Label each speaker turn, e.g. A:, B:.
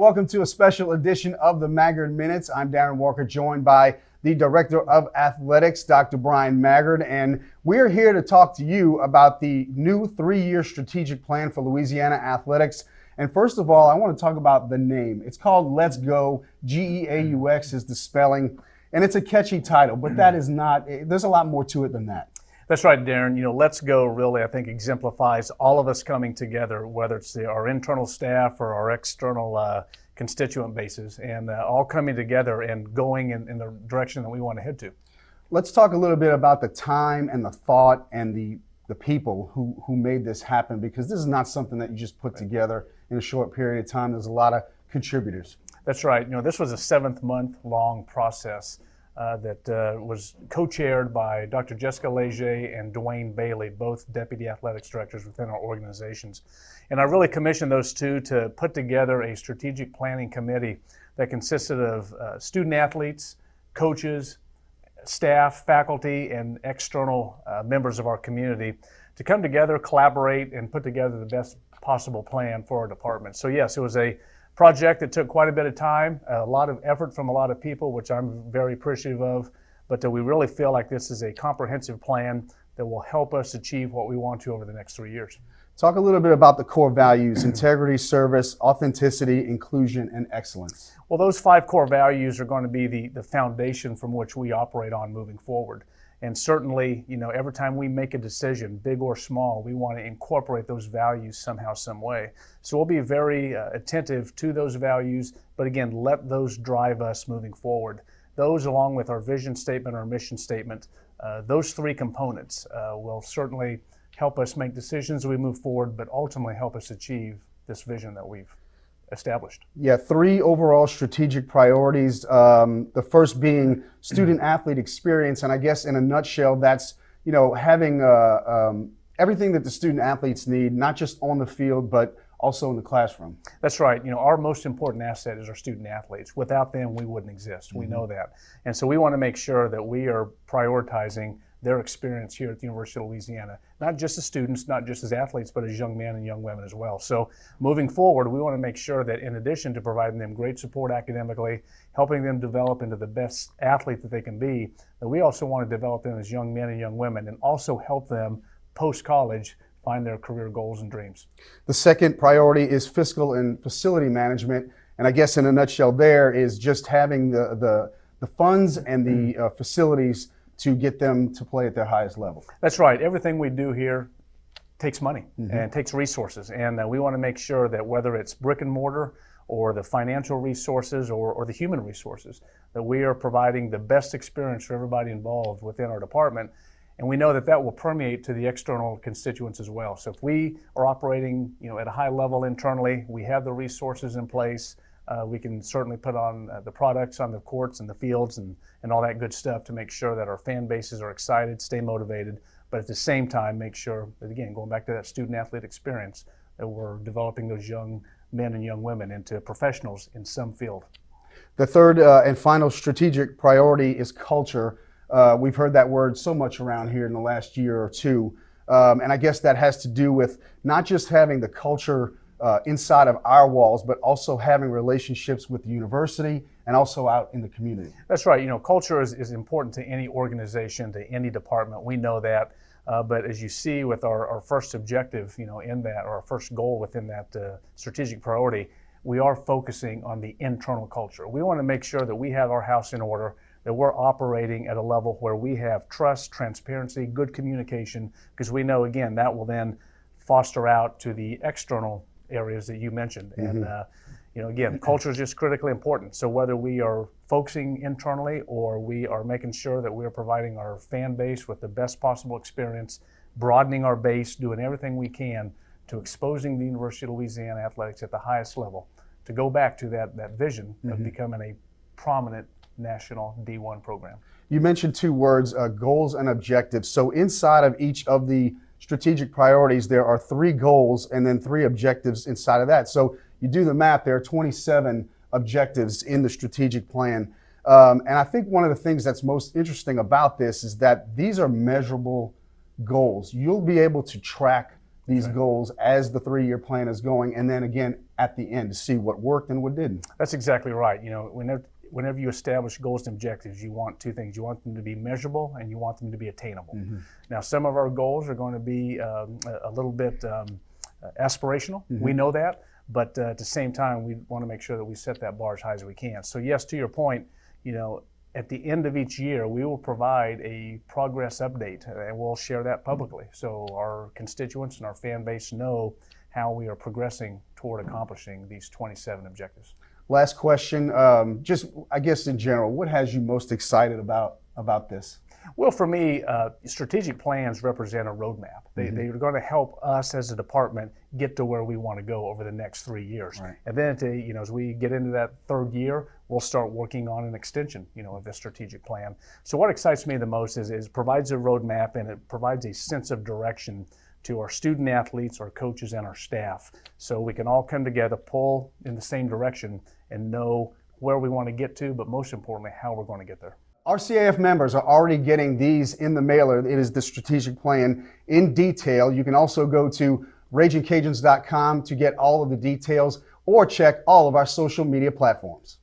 A: Welcome to a special edition of the Maggard Minutes. I'm Darren Walker, joined by the Director of Athletics, Dr. Bryan Maggard, and we're here to talk to you about the new 3-year strategic plan for Louisiana athletics. And first of all, I want to talk about the name. It's called Let's Go. G-E-A-U-X is the spelling, and it's a catchy title, but that is not, there's a lot more to it than that.
B: That's right, Darren. Let's Go really, I think, exemplifies all of us coming together, whether it's our internal staff or our external constituent bases, and all coming together and going in the direction that we want to head to.
A: Let's talk a little bit about the time and the thought and the people who made this happen, because this is not something that you just put together in a short period of time. There's a lot of contributors.
B: That's right. This was a 7-month-long process that was co-chaired by Dr. Jessica Leger and Dwayne Bailey, both deputy athletics directors within our organizations. And I really commissioned those two to put together a strategic planning committee that consisted of student athletes, coaches, staff, faculty, and external members of our community to come together, collaborate, and put together the best possible plan for our department. So yes, it was a project that took quite a bit of time, a lot of effort from a lot of people, which I'm very appreciative of, but we really feel like this is a comprehensive plan that will help us achieve what we want to over the next 3 years.
A: Talk a little bit about the core values: integrity, service, authenticity, inclusion, and excellence.
B: Well, those 5 core values are going to be the foundation from which we operate on moving forward. And certainly, every time we make a decision, big or small, we want to incorporate those values somehow, some way. So we'll be very attentive to those values, but again, let those drive us moving forward. Those, along with our vision statement, our mission statement, those 3 components will certainly help us make decisions as we move forward, but ultimately help us achieve this vision that we've established.
A: Yeah, 3 overall strategic priorities. The first being student athlete experience, and I guess in a nutshell, that's having everything that the student athletes need, not just on the field, but also in the classroom.
B: That's right. Our most important asset is our student athletes. Without them, we wouldn't exist. We know that, and so we want to make sure that we are prioritizing their experience here at the University of Louisiana, not just as students, not just as athletes, but as young men and young women as well. So moving forward, we want to make sure that in addition to providing them great support academically, helping them develop into the best athlete that they can be, that we also want to develop them as young men and young women and also help them post-college find their career goals and dreams.
A: The second priority is fiscal and facility management. And I guess in a nutshell there is just having the funds and the facilities to get them to play at their highest level.
B: That's right. Everything we do here takes money and takes resources. And we want to make sure that whether it's brick and mortar or the financial resources or the human resources, that we are providing the best experience for everybody involved within our department. And we know that that will permeate to the external constituents as well. So if we are operating at a high level internally, we have the resources in place, we can certainly put on the products on the courts and the fields and all that good stuff to make sure that our fan bases are excited, stay motivated, but at the same time make sure that, again, going back to that student athlete experience, that we're developing those young men and young women into professionals in some field.
A: The third and final strategic priority is culture. We've heard that word so much around here in the last year or two, and I guess that has to do with not just having the culture inside of our walls, but also having relationships with the university and also out in the community.
B: That's right. Culture is important to any organization, to any department. We know that. But as you see with our first objective, in that, or our first goal within that strategic priority, we are focusing on the internal culture. We want to make sure that we have our house in order, that we're operating at a level where we have trust, transparency, good communication, because we know, again, that will then foster out to the external areas that you mentioned. And again, culture is just critically important. So whether we are focusing internally or we are making sure that we are providing our fan base with the best possible experience, broadening our base, doing everything we can to exposing the University of Louisiana athletics at the highest level, to go back to that vision of becoming a prominent national D1 program.
A: You mentioned 2 words, goals and objectives. So inside of each of the strategic priorities, there are 3 goals and then 3 objectives inside of that. So you do the math, there are 27 objectives in the strategic plan. And I think one of the things that's most interesting about this is that these are measurable goals. You'll be able to track these goals as the 3-year plan is going, and then again at the end to see what worked and what didn't.
B: That's exactly right. Whenever you establish goals and objectives, you want two things. You want them to be measurable and you want them to be attainable. Now, some of our goals are going to be a little bit aspirational. We know that, but at the same time, we want to make sure that we set that bar as high as we can. So yes, to your point, at the end of each year, we will provide a progress update, and we'll share that publicly. So our constituents and our fan base know how we are progressing toward accomplishing these 27 objectives.
A: Last question, just I guess in general, what has you most excited about this?
B: Well, for me, strategic plans represent a roadmap. They're going to help us as a department get to where we want to go over the next 3 years.
A: Right.
B: And then, as we get into that third year, we'll start working on an extension, of the strategic plan. So what excites me the most is it provides a roadmap, and it provides a sense of direction to our student athletes, our coaches, and our staff. So we can all come together, pull in the same direction, and know where we want to get to, but most importantly, how we're going to get there.
A: Our CAF members are already getting these in the mailer. It is the strategic plan in detail. You can also go to RaginCajuns.com to get all of the details or check all of our social media platforms.